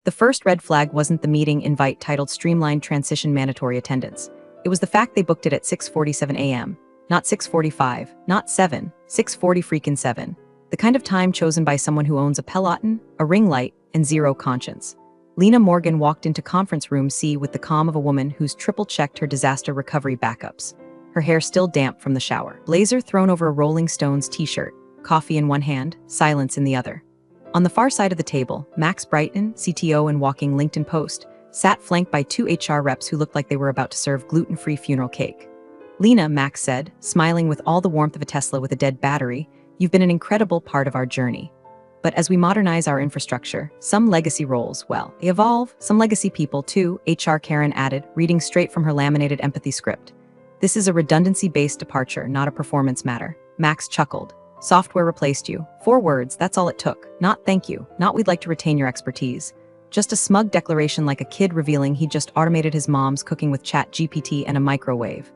The first red flag wasn't the meeting invite titled Streamlined Transition Mandatory Attendance. It was the fact they booked it at 6:47 a.m. Not 6:45, not 7, 6:40 freaking 7. The kind of time chosen by someone who owns a Peloton, a ring light, and zero conscience. Lena Morgan walked into conference room C with the calm of a woman who's triple-checked her disaster recovery backups. Her hair still damp from the shower. Blazer thrown over a Rolling Stones t-shirt, coffee in one hand, silence in the other. On the far side of the table, Max Brighton, CTO and walking LinkedIn post, sat flanked by two HR reps who looked like they were about to serve gluten-free funeral cake. Lena, Max said, smiling with all the warmth of a Tesla with a dead battery, you've been an incredible part of our journey. But as we modernize our infrastructure, some legacy roles, well, they evolve. Some legacy people, too, HR Karen added, reading straight from her laminated empathy script. This is a redundancy-based departure, not a performance matter. Max chuckled. Software replaced you. 4 words, that's all it took. Not thank you, not we'd like to retain your expertise. Just a smug declaration like a kid revealing he just automated his mom's cooking with ChatGPT and a microwave.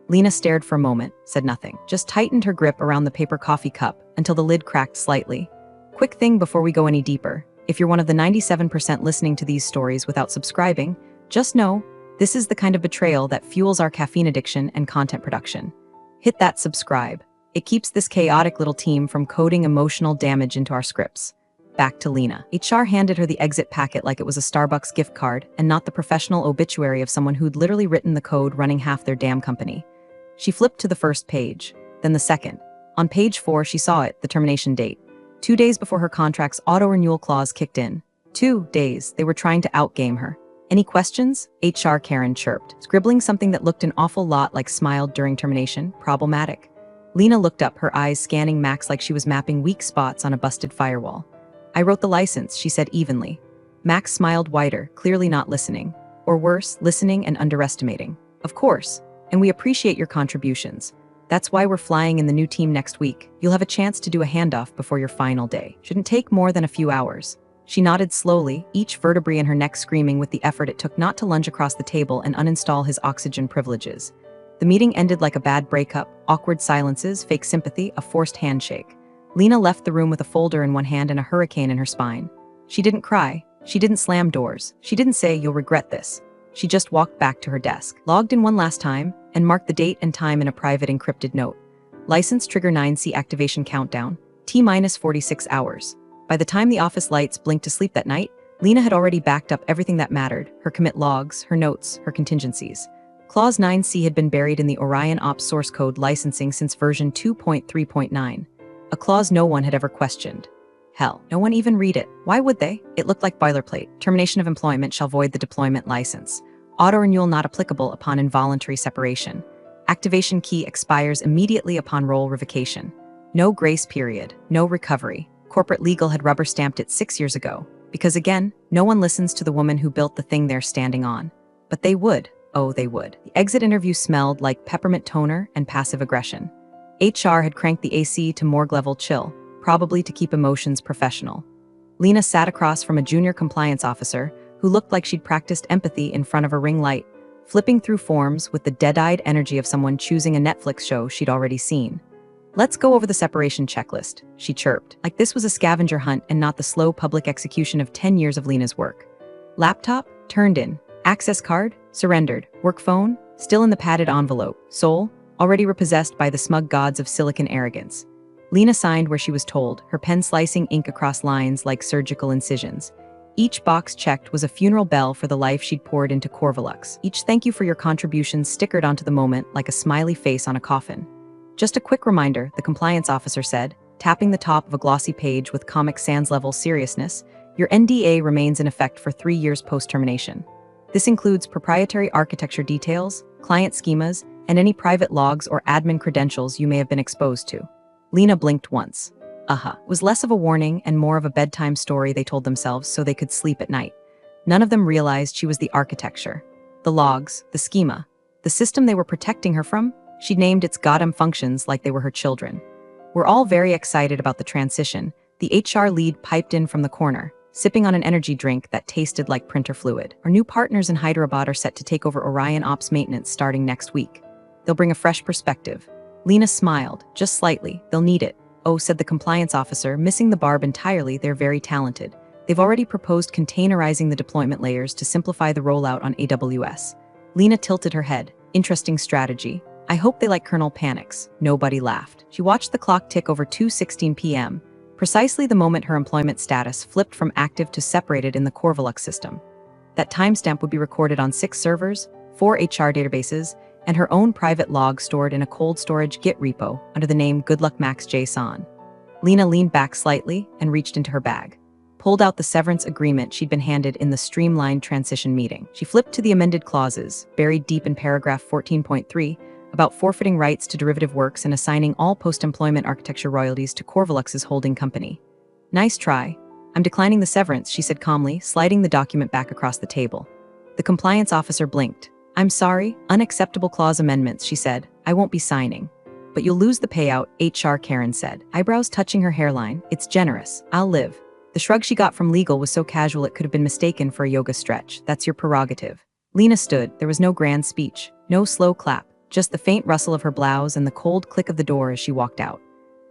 Lena stared for a moment, said nothing, just tightened her grip around the paper coffee cup until the lid cracked slightly. Quick thing before we go any deeper, if you're one of the 97% listening to these stories without subscribing, just know, this is the kind of betrayal that fuels our caffeine addiction and content production. Hit that subscribe. It keeps this chaotic little team from coding emotional damage into our scripts. Back to Lena. HR handed her the exit packet like it was a Starbucks gift card and not the professional obituary of someone who'd literally written the code running half their damn company. She flipped to the first page, then the second. On page 4, she saw it, the termination date. 2 days before her contract's auto-renewal clause kicked in. 2 days, they were trying to outgame her. Any questions? HR Karen chirped, scribbling something that looked an awful lot like smiled during termination. Problematic. Lena looked up, her eyes scanning Max like she was mapping weak spots on a busted firewall. I wrote the license, she said evenly. Max smiled wider, clearly not listening. Or worse, listening and underestimating. Of course. And we appreciate your contributions. That's why we're flying in the new team next week. You'll have a chance to do a handoff before your final day. Shouldn't take more than a few hours. She nodded slowly, each vertebrae in her neck screaming with the effort it took not to lunge across the table and uninstall his oxygen privileges. The meeting ended like a bad breakup, awkward silences, fake sympathy, a forced handshake. Lena left the room with a folder in one hand and a hurricane in her spine. She didn't cry. She didn't slam doors. She didn't say, "You'll regret this." She just walked back to her desk, logged in one last time, and marked the date and time in a private encrypted note. License trigger 9C activation countdown, T-minus 46 hours. By the time the office lights blinked to sleep that night, Lena had already backed up everything that mattered, her commit logs, her notes, her contingencies. Clause 9C had been buried in the Orion Ops source code licensing since version 2.3.9, a clause no one had ever questioned. Hell, no one even read it. Why would they? It looked like boilerplate. Termination of employment shall void the deployment license. Auto-renewal not applicable upon involuntary separation. Activation key expires immediately upon role revocation. No grace period, no recovery. Corporate legal had rubber-stamped it 6 years ago. Because again, no one listens to the woman who built the thing they're standing on. But they would. Oh, they would. The exit interview smelled like peppermint toner and passive aggression. HR had cranked the AC to morgue-level chill, probably to keep emotions professional. Lena sat across from a junior compliance officer who looked like she'd practiced empathy in front of a ring light, flipping through forms with the dead-eyed energy of someone choosing a Netflix show she'd already seen. Let's go over the separation checklist, she chirped, like this was a scavenger hunt and not the slow public execution of 10 years of Lena's work. Laptop? Turned in. Access card? Surrendered. Work phone? Still in the padded envelope. Soul? Already repossessed by the smug gods of silicon arrogance. Lena signed where she was told, her pen slicing ink across lines like surgical incisions. Each box checked was a funeral bell for the life she'd poured into Corvalux. Each thank you for your contributions stickered onto the moment like a smiley face on a coffin. Just a quick reminder, the compliance officer said, tapping the top of a glossy page with Comic Sans level seriousness, your NDA remains in effect for 3 years post-termination. This includes proprietary architecture details, client schemas, and any private logs or admin credentials you may have been exposed to. Lena blinked once. It was less of a warning and more of a bedtime story they told themselves so they could sleep at night. None of them realized she was the architecture. The logs, the schema, the system they were protecting her from, she'd named its goddamn functions like they were her children. We're all very excited about the transition, the HR lead piped in from the corner, sipping on an energy drink that tasted like printer fluid. Our new partners in Hyderabad are set to take over Orion Ops maintenance starting next week. They'll bring a fresh perspective. Lena smiled, just slightly. They'll need it. Oh, said the compliance officer, missing the barb entirely, they're very talented. They've already proposed containerizing the deployment layers to simplify the rollout on AWS. Lena tilted her head. Interesting strategy. I hope they like kernel panics. Nobody laughed. She watched the clock tick over 2:16 p.m., precisely the moment her employment status flipped from active to separated in the Corvalux system. That timestamp would be recorded on 6 servers, 4 HR databases, and her own private log stored in a cold storage Git repo under the name GoodluckMaxJSON. Lena leaned back slightly and reached into her bag, pulled out the severance agreement she'd been handed in the streamlined transition meeting. She flipped to the amended clauses, buried deep in paragraph 14.3, about forfeiting rights to derivative works and assigning all post-employment architecture royalties to Corvalux's holding company. Nice try. I'm declining the severance, she said calmly, sliding the document back across the table. The compliance officer blinked. I'm sorry, unacceptable clause amendments, she said. I won't be signing. But you'll lose the payout, HR Karen said, eyebrows touching her hairline. It's generous. I'll live. The shrug she got from legal was so casual it could have been mistaken for a yoga stretch. That's your prerogative. Lena stood. There was no grand speech, no slow clap, just the faint rustle of her blouse and the cold click of the door as she walked out.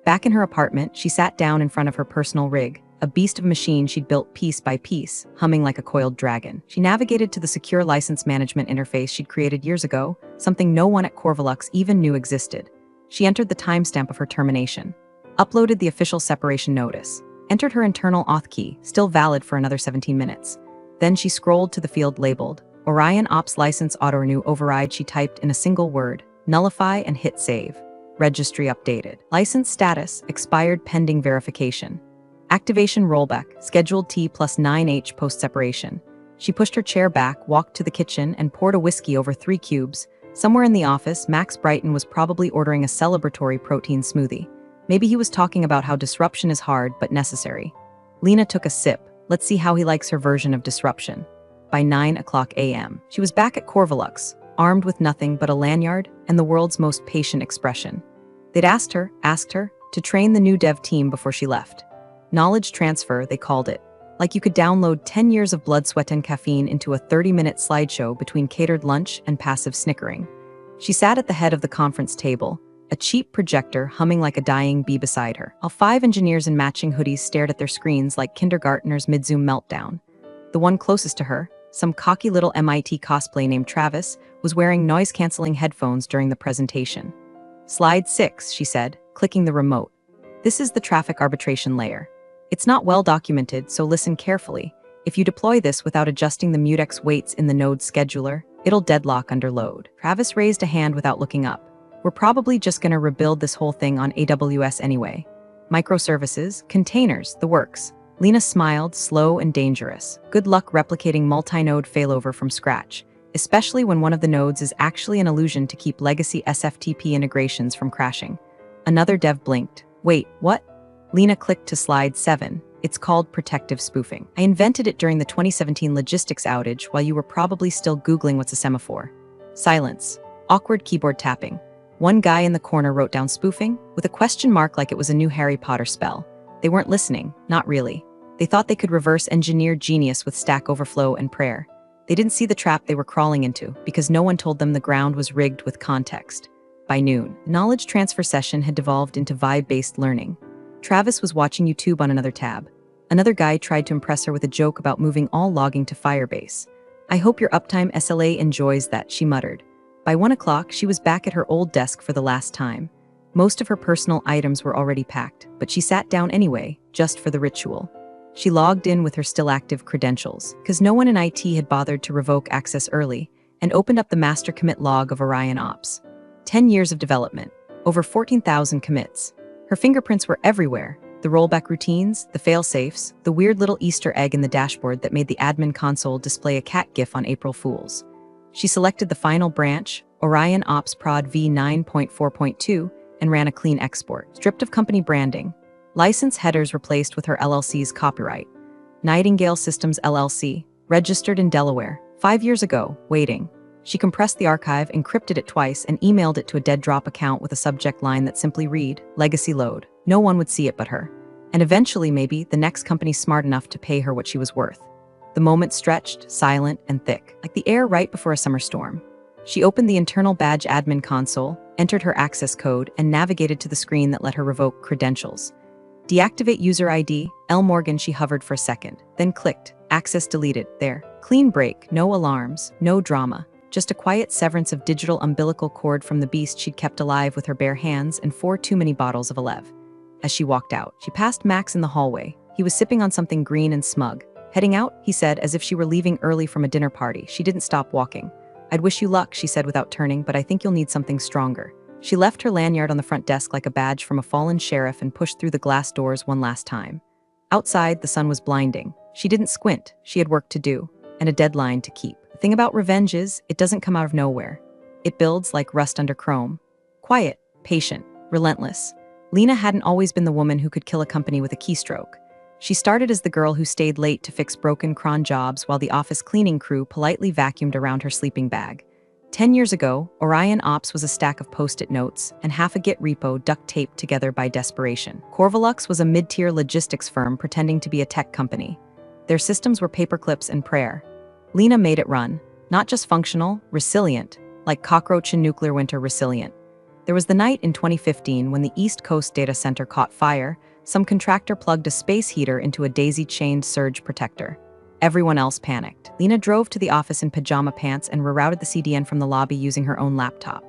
Back in her apartment, she sat down in front of her personal rig, a beast of a machine she'd built piece by piece, humming like a coiled dragon. She navigated to the secure license management interface she'd created years ago, something no one at Corvalux even knew existed. She entered the timestamp of her termination, uploaded the official separation notice, entered her internal auth key, still valid for another 17 minutes. Then she scrolled to the field labeled Orion Ops License Auto-Renew Override. She typed in a single word, nullify, and hit save. Registry updated. License status, expired pending verification. Activation rollback, scheduled T+9H post-separation. She pushed her chair back, walked to the kitchen, and poured a whiskey over 3 cubes. Somewhere in the office, Max Brighton was probably ordering a celebratory protein smoothie. Maybe he was talking about how disruption is hard but necessary. Lena took a sip. Let's see how he likes her version of disruption. By 9:00 a.m., she was back at Corvalux, armed with nothing but a lanyard and the world's most patient expression. They'd asked her, to train the new dev team before she left. Knowledge transfer, they called it. Like you could download 10 years of blood, sweat, and caffeine into a 30-minute slideshow between catered lunch and passive snickering. She sat at the head of the conference table, a cheap projector humming like a dying bee beside her, while 5 engineers in matching hoodies stared at their screens like kindergartners mid-Zoom meltdown. The one closest to her, some cocky little MIT cosplay named Travis, was wearing noise-canceling headphones during the presentation. Slide 6, she said, clicking the remote. This is the traffic arbitration layer. It's not well documented, so listen carefully. If you deploy this without adjusting the mutex weights in the node scheduler, it'll deadlock under load. Travis raised a hand without looking up. We're probably just gonna rebuild this whole thing on AWS anyway. Microservices, containers, the works. Lena smiled, slow and dangerous. Good luck replicating multi-node failover from scratch, especially when one of the nodes is actually an illusion to keep legacy SFTP integrations from crashing. Another dev blinked. Wait, what? Lena clicked to slide 7. It's called protective spoofing. I invented it during the 2017 logistics outage while you were probably still Googling what's a semaphore. Silence. Awkward keyboard tapping. One guy in the corner wrote down spoofing with a question mark like it was a new Harry Potter spell. They weren't listening, not really. They thought they could reverse engineer genius with Stack Overflow and prayer. They didn't see the trap they were crawling into because no one told them the ground was rigged with context. By noon, the knowledge transfer session had devolved into vibe-based learning. Travis was watching YouTube on another tab. Another guy tried to impress her with a joke about moving all logging to Firebase. I hope your uptime SLA enjoys that, she muttered. By 1 o'clock, she was back at her old desk for the last time. Most of her personal items were already packed, but she sat down anyway, just for the ritual. She logged in with her still active credentials, because no one in IT had bothered to revoke access early, and opened up the master commit log of Orion Ops. 10 years of development, over 14,000 commits. Her fingerprints were everywhere. The rollback routines, the fail-safes, the weird little Easter egg in the dashboard that made the admin console display a cat gif on April Fools. She selected the final branch, Orion Ops Prod v9.4.2, and ran a clean export, stripped of company branding. License headers replaced with her LLC's copyright. Nightingale Systems LLC, registered in Delaware, 5 years ago, waiting. She compressed the archive, encrypted it twice, and emailed it to a dead drop account with a subject line that simply read, Legacy Load. No one would see it but her. And eventually, maybe, the next company smart enough to pay her what she was worth. The moment stretched, silent, and thick, like the air right before a summer storm. She opened the internal badge admin console, entered her access code, and navigated to the screen that let her revoke credentials. Deactivate user ID, L. Morgan. She hovered for a second, then clicked. Access deleted. There. Clean break, no alarms, no drama. Just a quiet severance of digital umbilical cord from the beast she'd kept alive with her bare hands and 4 too many bottles of Alev. As she walked out, she passed Max in the hallway. He was sipping on something green and smug. Heading out, he said, as if she were leaving early from a dinner party. She didn't stop walking. I'd wish you luck, she said without turning, but I think you'll need something stronger. She left her lanyard on the front desk like a badge from a fallen sheriff and pushed through the glass doors one last time. Outside, the sun was blinding. She didn't squint. She had work to do, and a deadline to keep. The thing about revenge is, it doesn't come out of nowhere. It builds like rust under chrome. Quiet, patient, relentless. Lena hadn't always been the woman who could kill a company with a keystroke. She started as the girl who stayed late to fix broken cron jobs while the office cleaning crew politely vacuumed around her sleeping bag. 10 years ago, Orion Ops was a stack of post-it notes and half a Git repo duct taped together by desperation. Corvalux was a mid-tier logistics firm pretending to be a tech company. Their systems were paperclips and prayer. Lena made it run, not just functional, resilient, like cockroach in nuclear winter resilient. There was the night in 2015 when the East Coast data center caught fire. Some contractor plugged a space heater into a daisy-chained surge protector. Everyone else panicked. Lena drove to the office in pajama pants and rerouted the CDN from the lobby using her own laptop.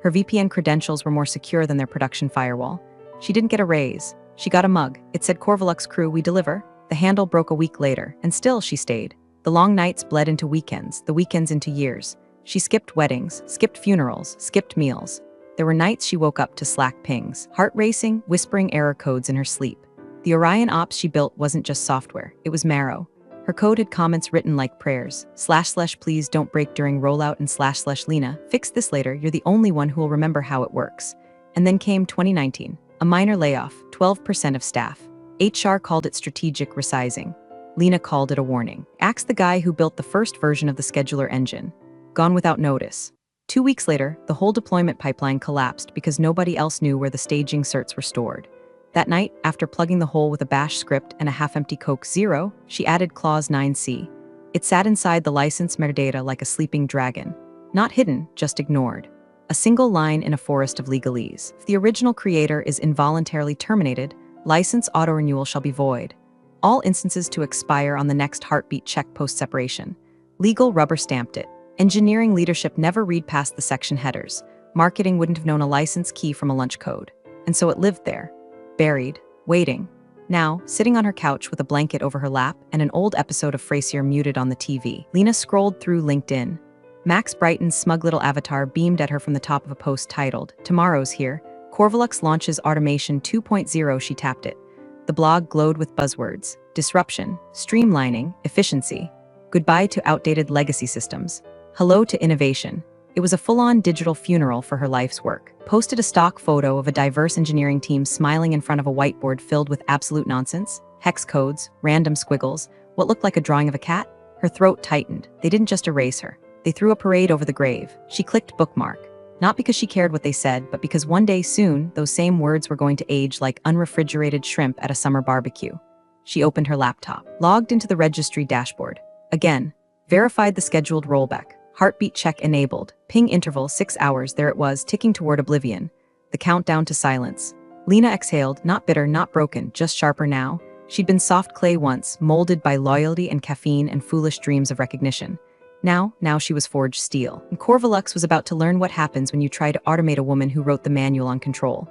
Her VPN credentials were more secure than their production firewall. She didn't get a raise. She got a mug. It said, "Corvalux crew, we deliver." The handle broke a week later, and still she stayed. The long nights bled into weekends, the weekends into years. She skipped weddings, skipped funerals, skipped meals. There were nights she woke up to Slack pings, heart racing, whispering error codes in her sleep. The Orion Ops she built wasn't just software, it was marrow. Her code had comments written like prayers, / please don't break during rollout and / Lena, fix this later, you're the only one who will remember how it works. And then came 2019, a minor layoff, 12% of staff. HR called it strategic resizing. Lena called it a warning. Asked the guy who built the first version of the scheduler engine. Gone without notice. 2 weeks later, the whole deployment pipeline collapsed because nobody else knew where the staging certs were stored. That night, after plugging the hole with a bash script and a half-empty Coke Zero, she added Clause 9C. It sat inside the license metadata like a sleeping dragon. Not hidden, just ignored. A single line in a forest of legalese. If the original creator is involuntarily terminated, license auto-renewal shall be void. All instances to expire on the next heartbeat check post-separation. Legal rubber-stamped it. Engineering leadership never read past the section headers. Marketing wouldn't have known a license key from a lunch code. And so it lived there, buried, waiting. Now, sitting on her couch with a blanket over her lap and an old episode of Frasier muted on the TV, Lena scrolled through LinkedIn. Max Brighton's smug little avatar beamed at her from the top of a post titled, "Tomorrow's here. Corvalux launches Automation 2.0." She tapped it. The blog glowed with buzzwords: disruption, streamlining, efficiency. Goodbye to outdated legacy systems. Hello to innovation. It was a full-on digital funeral for her life's work. Posted a stock photo of a diverse engineering team smiling in front of a whiteboard filled with absolute nonsense, hex codes, random squiggles, what looked like a drawing of a cat. Her throat tightened. They didn't just erase her. They threw a parade over the grave. She clicked bookmark. Not because she cared what they said, but because one day soon, those same words were going to age like unrefrigerated shrimp at a summer barbecue. She opened her laptop, logged into the registry dashboard. Again, verified the scheduled rollback. Heartbeat check enabled. Ping interval 6 hours. There it was, ticking toward oblivion. The countdown to silence. Lena exhaled, not bitter, not broken, just sharper now. She'd been soft clay once, molded by loyalty and caffeine and foolish dreams of recognition. Now she was forged steel. And Corvalux was about to learn what happens when you try to automate a woman who wrote the manual on control.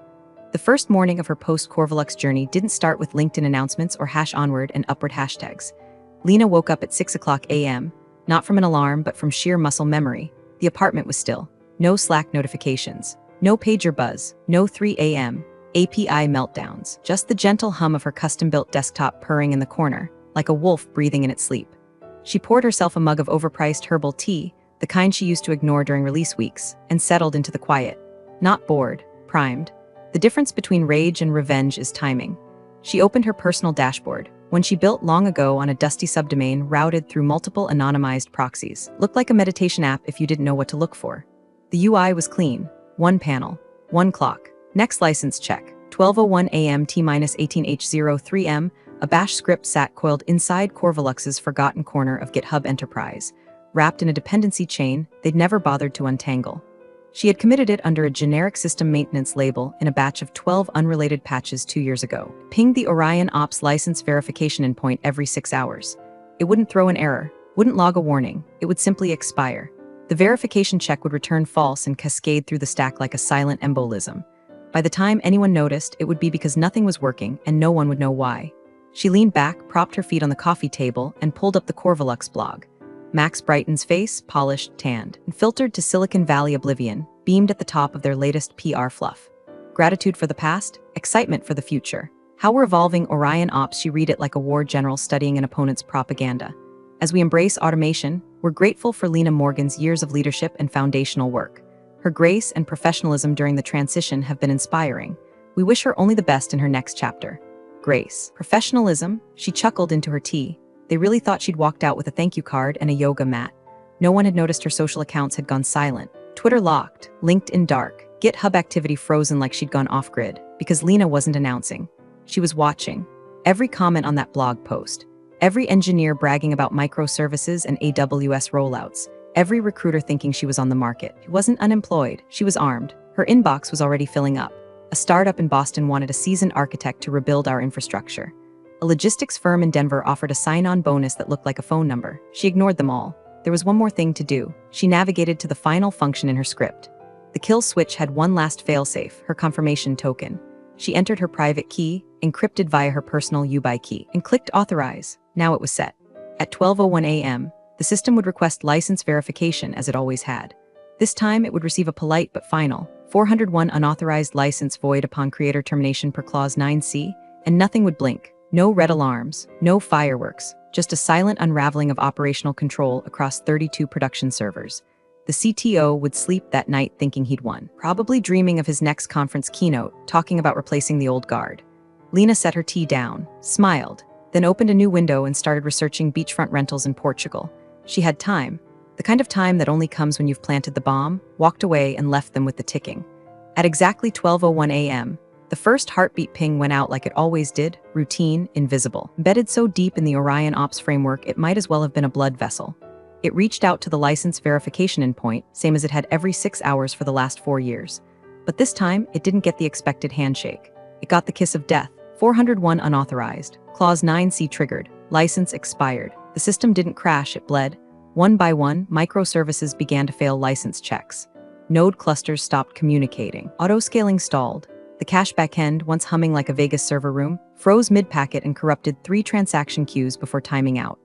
The first morning of her post-Corvalux journey didn't start with LinkedIn announcements or #onward and upward hashtags. Lena woke up at 6 a.m., not from an alarm, but from sheer muscle memory. The apartment was still. No Slack notifications. No pager buzz. No 3 a.m. API meltdowns. Just the gentle hum of her custom-built desktop purring in the corner, like a wolf breathing in its sleep. She poured herself a mug of overpriced herbal tea, the kind she used to ignore during release weeks, and settled into the quiet. Not bored, primed. The difference between rage and revenge is timing. She opened her personal dashboard. One she built long ago on a dusty subdomain routed through multiple anonymized proxies. Looked like a meditation app if you didn't know what to look for. The UI was clean. One panel. One clock. Next license check. 12:01 a.m. T-18H03M. A bash script sat coiled inside Corvalux's forgotten corner of GitHub Enterprise, wrapped in a dependency chain they'd never bothered to untangle. She had committed it under a generic system maintenance label in a batch of 12 unrelated patches 2 years ago. Pinged the Orion Ops license verification endpoint every 6 hours. It wouldn't throw an error, wouldn't log a warning, it would simply expire. The verification check would return false and cascade through the stack like a silent embolism. By the time anyone noticed, it would be because nothing was working and no one would know why. She leaned back, propped her feet on the coffee table, and pulled up the Corvalux blog. Max Brighton's face, polished, tanned, and filtered to Silicon Valley oblivion, beamed at the top of their latest PR fluff. Gratitude for the past, excitement for the future. How we're evolving Orion Ops, she read it like a war general studying an opponent's propaganda. As we embrace automation, we're grateful for Lena Morgan's years of leadership and foundational work. Her grace and professionalism during the transition have been inspiring. We wish her only the best in her next chapter. Grace. Professionalism? She chuckled into her tea. They really thought she'd walked out with a thank you card and a yoga mat. No one had noticed her social accounts had gone silent. Twitter locked, LinkedIn dark, GitHub activity frozen like she'd gone off-grid, because Lena wasn't announcing. She was watching. Every comment on that blog post. Every engineer bragging about microservices and AWS rollouts. Every recruiter thinking she was on the market. She wasn't unemployed, she was armed. Her inbox was already filling up. A startup in Boston wanted a seasoned architect to rebuild our infrastructure. A logistics firm in Denver offered a sign-on bonus that looked like a phone number. She ignored them all. There was one more thing to do. She navigated to the final function in her script. The kill switch had one last failsafe, her confirmation token. She entered her private key, encrypted via her personal UBI key, and clicked authorize. Now it was set. At 12:01 a.m., the system would request license verification as it always had. This time it would receive a polite but final 401 unauthorized license void upon creator termination per clause 9C, and nothing would blink. No red alarms, no fireworks, just a silent unraveling of operational control across 32 production servers. The CTO would sleep that night thinking he'd won, probably dreaming of his next conference keynote, talking about replacing the old guard. Lena set her tea down, smiled, then opened a new window and started researching beachfront rentals in Portugal. She had time, the kind of time that only comes when you've planted the bomb, walked away and left them with the ticking. At exactly 12:01 a.m., the first heartbeat ping went out like it always did, routine, invisible. Embedded so deep in the Orion Ops framework it might as well have been a blood vessel. It reached out to the license verification endpoint, same as it had every 6 hours for the last 4 years. But this time, it didn't get the expected handshake. It got the kiss of death. 401 unauthorized. Clause 9C triggered. License expired. The system didn't crash, it bled. One by one, microservices began to fail license checks. Node clusters stopped communicating. Autoscaling stalled. The cache backend, once humming like a Vegas server room, froze mid-packet and corrupted 3 transaction queues before timing out.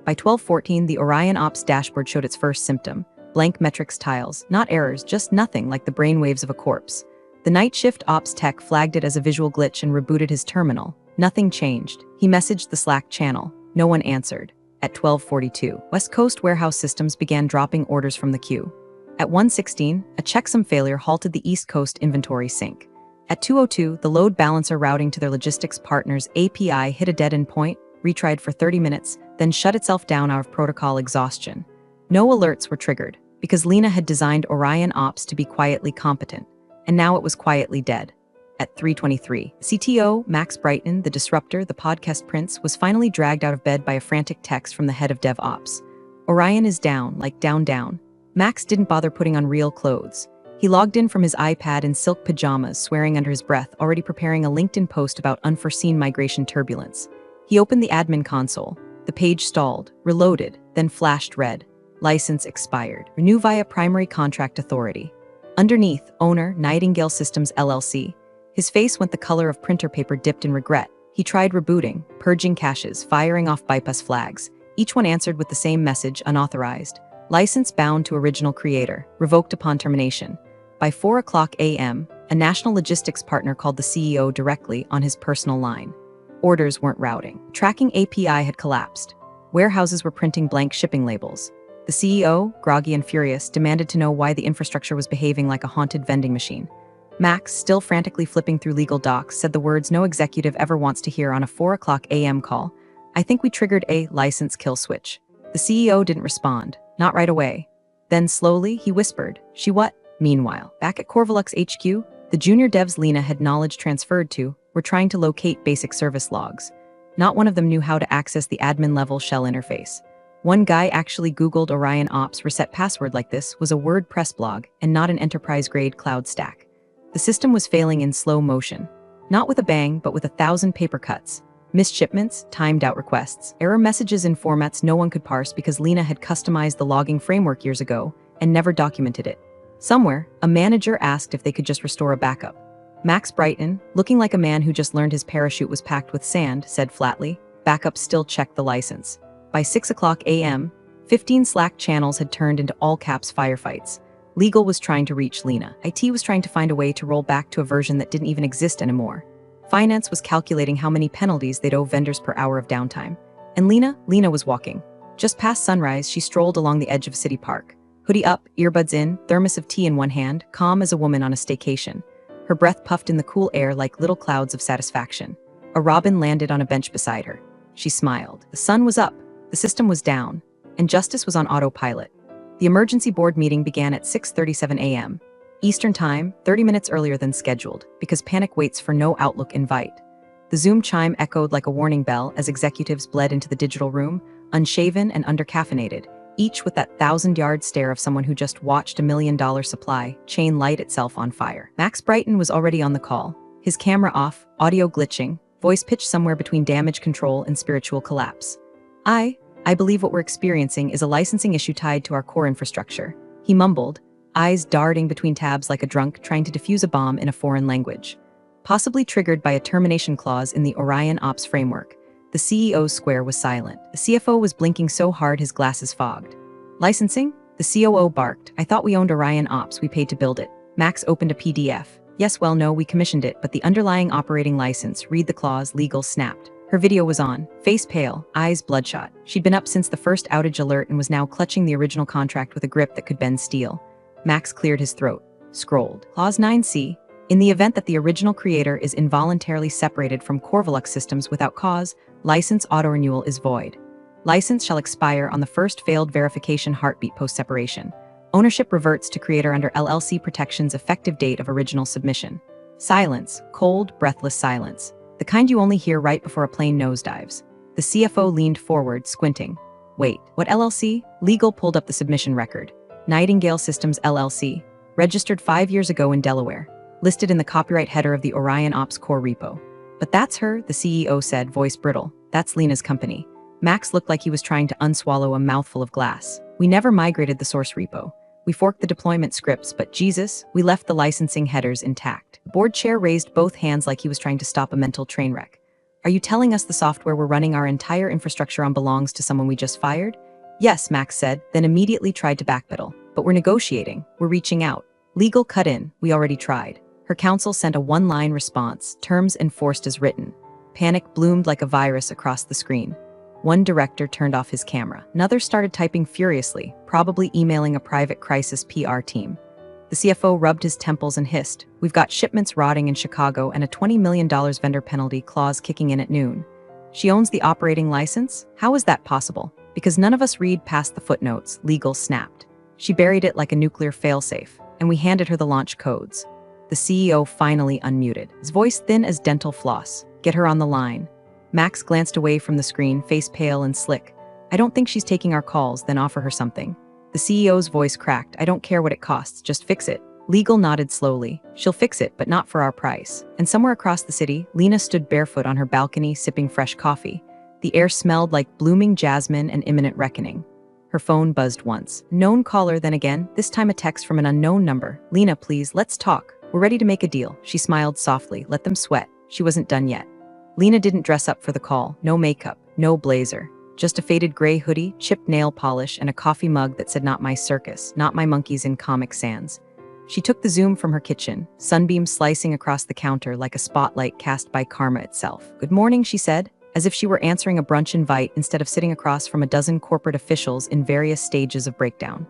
By 12:14, the Orion Ops dashboard showed its first symptom. Blank metrics tiles, not errors, just nothing like the brainwaves of a corpse. The night shift ops tech flagged it as a visual glitch and rebooted his terminal. Nothing changed. He messaged the Slack channel. No one answered. At 12:42, West Coast warehouse systems began dropping orders from the queue. At 1:16, a checksum failure halted the East Coast inventory sync. At 2:02, the load balancer routing to their logistics partner's API hit a dead-end point, retried for 30 minutes, then shut itself down out of protocol exhaustion. No alerts were triggered, because Lena had designed Orion Ops to be quietly competent, and now it was quietly dead. At 3:23, CTO Max Brighton, the disruptor, the podcast prince, was finally dragged out of bed by a frantic text from the head of DevOps. Orion is down, like down. Max didn't bother putting on real clothes. He logged in from his iPad in silk pajamas, swearing under his breath, already preparing a LinkedIn post about unforeseen migration turbulence. He opened the admin console. The page stalled, reloaded, then flashed red. License expired. Renew via primary contract authority. Underneath, owner, Nightingale Systems LLC. His face went the color of printer paper dipped in regret. He tried rebooting, purging caches, firing off bypass flags. Each one answered with the same message, unauthorized. License bound to original creator, revoked upon termination. By 4:00 a.m., a national logistics partner called the CEO directly on his personal line. Orders weren't routing. Tracking API had collapsed. Warehouses were printing blank shipping labels. The CEO, groggy and furious, demanded to know why the infrastructure was behaving like a haunted vending machine. Max, still frantically flipping through legal docs, said the words no executive ever wants to hear on a 4:00 a.m. call. I think we triggered a license kill switch. The CEO didn't respond, not right away. Then slowly, he whispered, she what? Meanwhile, back at Corvalux HQ, the junior devs Lena had knowledge transferred to were trying to locate basic service logs. Not one of them knew how to access the admin-level shell interface. One guy actually Googled Orion Ops reset password like this was a WordPress blog and not an enterprise-grade cloud stack. The system was failing in slow motion. Not with a bang, but with 1,000 paper cuts. Missed shipments, timed out requests, error messages in formats no one could parse because Lena had customized the logging framework years ago and never documented it. Somewhere, a manager asked if they could just restore a backup. Max Brighton, looking like a man who just learned his parachute was packed with sand, said flatly, "Backup still checked the license." By 6 a.m., 15 Slack channels had turned into all-caps firefights. Legal was trying to reach Lena. IT was trying to find a way to roll back to a version that didn't even exist anymore. Finance was calculating how many penalties they'd owe vendors per hour of downtime. And Lena was walking. Just past sunrise, she strolled along the edge of City Park. Hoodie up, earbuds in, thermos of tea in one hand, calm as a woman on a staycation. Her breath puffed in the cool air like little clouds of satisfaction. A robin landed on a bench beside her. She smiled. The sun was up, the system was down, and justice was on autopilot. The emergency board meeting began at 6:37 a.m. Eastern Time, 30 minutes earlier than scheduled, because panic waits for no Outlook invite. The Zoom chime echoed like a warning bell as executives bled into the digital room, unshaven and undercaffeinated, each with that 1,000-yard stare of someone who just watched $1 million supply chain light itself on fire. Max Brighton was already on the call, his camera off, audio glitching, voice pitched somewhere between damage control and spiritual collapse. I believe what we're experiencing is a licensing issue tied to our core infrastructure, he mumbled, eyes darting between tabs like a drunk trying to defuse a bomb in a foreign language. Possibly triggered by a termination clause in the Orion Ops framework, the CEO's square was silent. The CFO was blinking so hard his glasses fogged. Licensing? The COO barked. I thought we owned Orion Ops, we paid to build it. Max opened a PDF. Yes, well, no, we commissioned it, but the underlying operating license, read the clause, legal snapped. Her video was on, face pale, eyes bloodshot. She'd been up since the first outage alert and was now clutching the original contract with a grip that could bend steel. Max cleared his throat, scrolled. Clause 9C. In the event that the original creator is involuntarily separated from Corvalux systems without cause, license auto-renewal is void. License shall expire on the first failed verification heartbeat post-separation. Ownership reverts to creator under LLC protections effective date of original submission. Silence, cold, breathless silence. The kind you only hear right before a plane nosedives. The CFO leaned forward, squinting. Wait, what LLC? Legal pulled up the submission record. Nightingale Systems LLC, registered 5 years ago in Delaware, listed in the copyright header of the Orion Ops core repo. But that's her, the CEO said, voice brittle. That's Lena's company. Max looked like he was trying to unswallow a mouthful of glass. We never migrated the source repo. We forked the deployment scripts, but Jesus, we left the licensing headers intact. The board chair raised both hands like he was trying to stop a mental train wreck. Are you telling us the software we're running our entire infrastructure on belongs to someone we just fired? Yes, Max said, then immediately tried to backpedal. But we're negotiating. We're reaching out. Legal cut in. We already tried. Her counsel sent a one-line response, terms enforced as written. Panic bloomed like a virus across the screen. One director turned off his camera. Another started typing furiously, probably emailing a private crisis PR team. The CFO rubbed his temples and hissed, "We've got shipments rotting in Chicago and a $20 million vendor penalty clause kicking in at noon. She owns the operating license? How is that possible? Because none of us read past the footnotes," Legal snapped. She buried it like a nuclear failsafe, and we handed her the launch codes. The CEO finally unmuted, his voice thin as dental floss. "Get her on the line." Max glanced away from the screen, face pale and slick. "I don't think she's taking our calls, then offer her something." The CEO's voice cracked. "I don't care what it costs, just fix it." Legal nodded slowly. "She'll fix it, but not for our price." And somewhere across the city, Lena stood barefoot on her balcony, sipping fresh coffee. The air smelled like blooming jasmine and imminent reckoning. Her phone buzzed once. Known caller, then again, this time a text from an unknown number. "Lena, please, let's talk. We're ready to make a deal." She smiled softly. Let them sweat. She wasn't done yet. Lena didn't dress up for the call. No makeup, no blazer. Just a faded gray hoodie, chipped nail polish, and a coffee mug that said "Not my circus, not my monkeys in Comic Sans." She took the Zoom from her kitchen, sunbeams slicing across the counter like a spotlight cast by karma itself. "Good morning," she said, as if she were answering a brunch invite instead of sitting across from a dozen corporate officials in various stages of breakdown.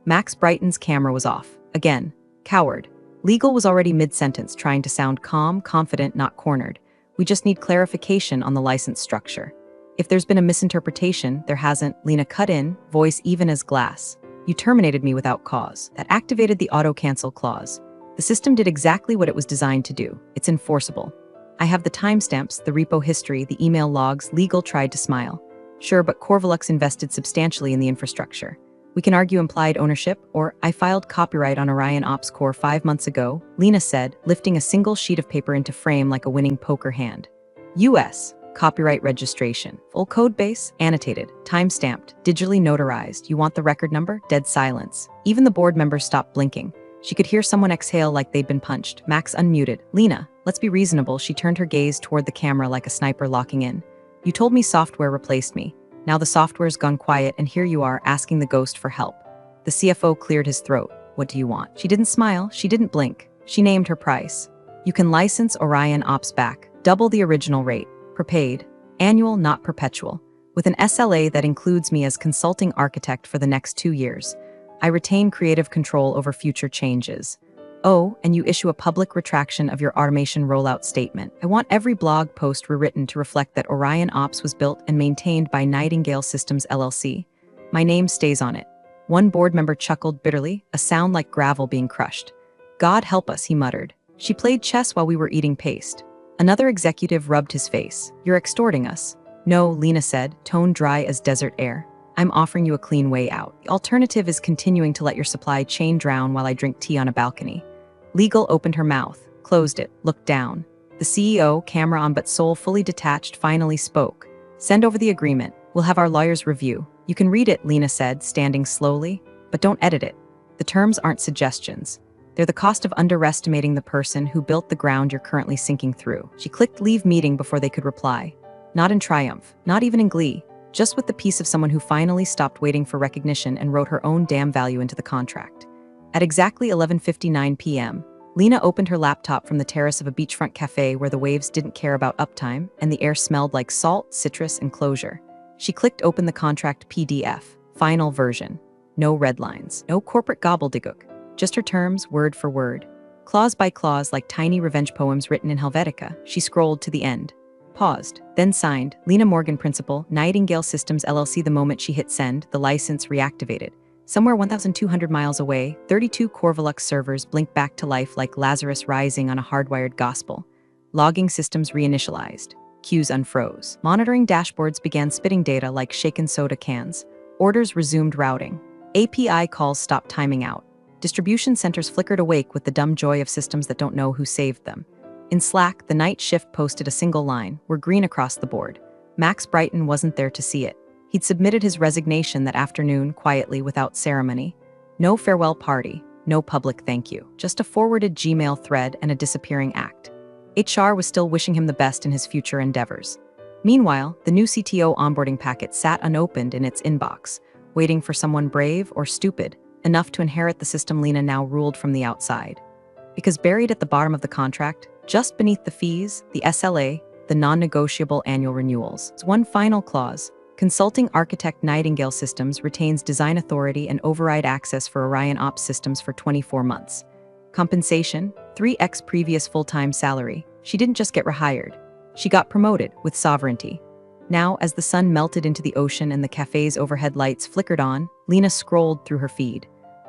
Max Brighton's camera was off. Again. Coward. Legal was already mid-sentence, trying to sound calm, confident, not cornered. "We just need clarification on the license structure." "If there's been a misinterpretation, there hasn't," Lena cut in, voice even as glass. "You terminated me without cause." That activated the auto-cancel clause. The system did exactly what it was designed to do. It's enforceable. "I have the timestamps, the repo history, the email logs." Legal tried to smile. Sure, but Corvalux invested substantially in the infrastructure. We can argue implied ownership, or I filed copyright on Orion Ops Core 5 months ago, Lena said, lifting a single sheet of paper into frame like a winning poker hand. U.S. Copyright registration. Full code base, annotated, time-stamped, digitally notarized. You want the record number? Dead silence. Even the board members stopped blinking. She could hear someone exhale like they'd been punched. Max unmuted. Lena, let's be reasonable. She turned her gaze toward the camera like a sniper locking in. You told me software replaced me. Now the software's gone quiet and here you are asking the ghost for help. The CFO cleared his throat. What do you want? She didn't smile. She didn't blink. She named her price. You can license Orion Ops back. Double the original rate. Prepaid. Annual, not perpetual. With an SLA that includes me as consulting architect for the next 2 years. I retain creative control over future changes. Oh, and you issue a public retraction of your automation rollout statement. I want every blog post rewritten to reflect that Orion Ops was built and maintained by Nightingale Systems LLC. My name stays on it. One board member chuckled bitterly, a sound like gravel being crushed. God help us, he muttered. She played chess while we were eating paste. Another executive rubbed his face. You're extorting us. No, Lena said, tone dry as desert air. I'm offering you a clean way out. The alternative is continuing to let your supply chain drown while I drink tea on a balcony. Legal opened her mouth, closed it, looked down. The CEO, camera on but soul fully detached, finally spoke. Send over the agreement. We'll have our lawyers review. You can read it, Lena said, standing slowly, but don't edit it. The terms aren't suggestions. They're the cost of underestimating the person who built the ground you're currently sinking through. She clicked leave meeting before they could reply. Not in triumph, not even in glee, just with the peace of someone who finally stopped waiting for recognition and wrote her own damn value into the contract. At exactly 11:59 p.m., Lena opened her laptop from the terrace of a beachfront cafe where the waves didn't care about uptime and the air smelled like salt, citrus, and closure. She clicked open the contract PDF, final version. No red lines, no corporate gobbledygook, just her terms word for word. Clause by clause like tiny revenge poems written in Helvetica, she scrolled to the end. Paused, then signed, Lena Morgan Principal, Nightingale Systems LLC. The moment she hit send, the license reactivated. Somewhere 1,200 miles away, 32 Corvalux servers blinked back to life like Lazarus rising on a hardwired gospel. Logging systems reinitialized. Queues unfroze. Monitoring dashboards began spitting data like shaken soda cans. Orders resumed routing. API calls stopped timing out. Distribution centers flickered awake with the dumb joy of systems that don't know who saved them. In Slack, the night shift posted a single line, "We're green across the board." Max Brighton wasn't there to see it. He'd submitted his resignation that afternoon, quietly, without ceremony. No farewell party, no public thank you, just a forwarded Gmail thread and a disappearing act. HR was still wishing him the best in his future endeavors. Meanwhile, the new CTO onboarding packet sat unopened in its inbox, waiting for someone brave or stupid enough to inherit the system Lena now ruled from the outside. Because buried at the bottom of the contract, just beneath the fees, the SLA, the non-negotiable annual renewals, is one final clause. Consulting architect Nightingale Systems retains design authority and override access for Orion Ops systems for 24 months. Compensation, 3x previous full-time salary. She didn't just get rehired. She got promoted with sovereignty. Now, as the sun melted into the ocean and the cafe's overhead lights flickered on, Lena scrolled through her feed.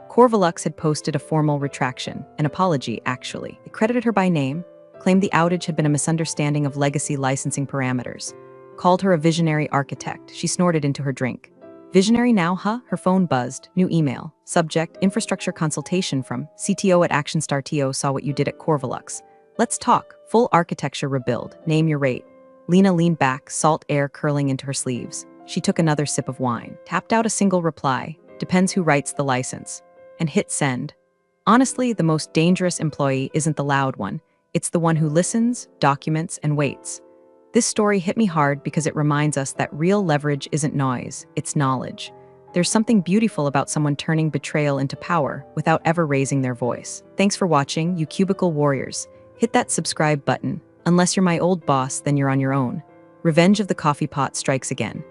Corvalux had posted a formal retraction, an apology, actually. It credited her by name, claimed the outage had been a misunderstanding of legacy licensing parameters, called her a visionary architect. She snorted into her drink. Visionary now, huh? Her phone buzzed. New email. Subject, infrastructure consultation from CTO at Actionstar TO saw what you did at Corvalux. Let's talk. Full architecture rebuild. Name your rate. Lena leaned back, salt air curling into her sleeves. She took another sip of wine, tapped out a single reply. Depends who writes the license. And hit send. Honestly, the most dangerous employee isn't the loud one. It's the one who listens, documents, and waits. This story hit me hard because it reminds us that real leverage isn't noise, it's knowledge. There's something beautiful about someone turning betrayal into power without ever raising their voice. Thanks for watching, you cubicle warriors. Hit that subscribe button. Unless you're my old boss, then you're on your own. Revenge of the coffee pot strikes again.